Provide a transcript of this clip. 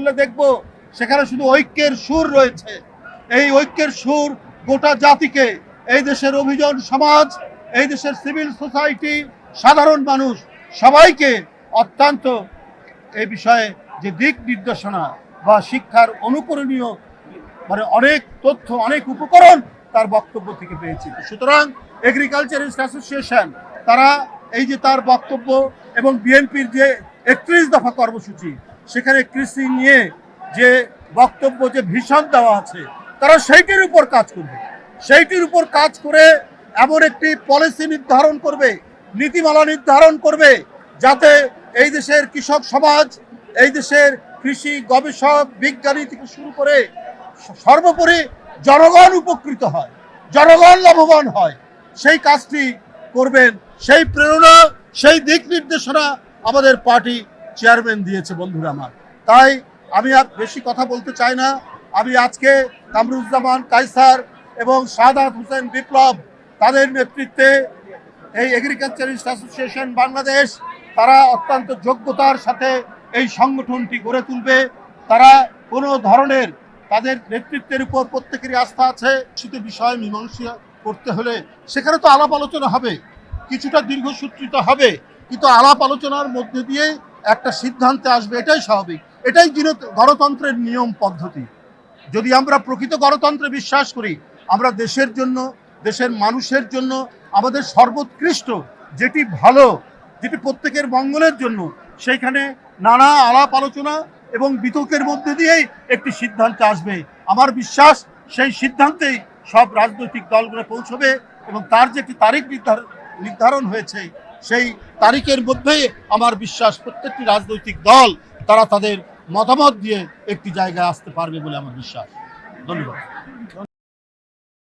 করলে দেখব সেখানে শুধু ঐক্যের সুর রয়েছে। এই ঐক্যের সুর গোটা জাতিকে, এই দেশের অভিযান সমাজ, এই দেশের সিভিল সোসাইটি, সাধারণ মানুষ সবাইকে অত্যন্ত এই বিষয়ে যে দিক নির্দেশনা বা শিক্ষার অনুকরণীয় অনেক তথ্য, অনেক উপকরণ তার বক্তব্য থেকে পেয়েছি। সুতরাং এগ্রিকালচারিস্ট অ্যাসোসিয়েশন তারা এই যে তার বক্তব্য এবং বিএনপির যে 31 দফা কর্মসূচি, সেখানে কৃষি নিয়ে যে বক্তব্য, যে ভিশন দেওয়া আছে, তারা সেইটির উপর কাজ করবে। সেইটির উপর কাজ করে এমন একটি পলিসি নির্ধারণ করবে, নীতিমালা নির্ধারণ করবে, যাতে এই দেশের কৃষক সমাজ, এই দেশের কৃষি গবেষক, বিজ্ঞানী থেকে শুরু করে সর্বোপরি জনগণ উপকৃত হয়, জনগণ লাভবান হয়। সেই কাজটি করবেন, সেই প্রেরণা, সেই দিক নির্দেশনা আমাদের পার্টি চেয়ারম্যান দিয়েছে বন্ধুরা আমার। তাই আমি আর বেশি কথা বলতে চাই না। আমি আজকে কামরুজ্জামান কায়সার এবং সাদাত হোসেন বিপ্লব তাদের নেতৃত্বে এই এগ্রিকালচারিস্ট অ্যাসোসিয়েশন বাংলাদেশ, তারা অত্যন্ত যোগ্যতার সাথে এই সংগঠনটি গড়ে তুলবে। তারা কোনো ধরনের, তাদের নেতৃত্বের উপর প্রত্যেকেরই আস্থা আছে। সেটি বিষয় মীমাংসা করতে হলে সেখানে তো আলাপ আলোচনা হবে, কিছুটা দীর্ঘসূত্রিত হবে, কিন্তু আলাপ আলোচনার মধ্যে দিয়ে একটা সিদ্ধান্তে আসবে, এটাই স্বাভাবিক। এটাই গণতন্ত্রের নিয়ম পদ্ধতি। যদি আমরা প্রকৃত গণতন্ত্রে বিশ্বাস করি, আমরা দেশের জন্য, দেশের মানুষের জন্য আমাদের সর্বোৎকৃষ্ট যেটি ভালো, যেটি প্রত্যেকের মঙ্গলের জন্য, সেইখানে নানা আলাপ আলোচনা এবং বিতর্কের মধ্যে দিয়েই একটি সিদ্ধান্তে আসবে। আমার বিশ্বাস সেই সিদ্ধান্তেই সব রাজনৈতিক দলগুলো পৌঁছবে এবং তার যে একটি তারিখ নির্ধারণ হয়েছে, সেই তারিখের মধ্যেই আমার বিশ্বাস প্রত্যেকটি রাজনৈতিক দল তারা তাদের মতামত দিয়ে একটি জায়গায় আসতে পারবে বলে আমার বিশ্বাস। ধন্যবাদ।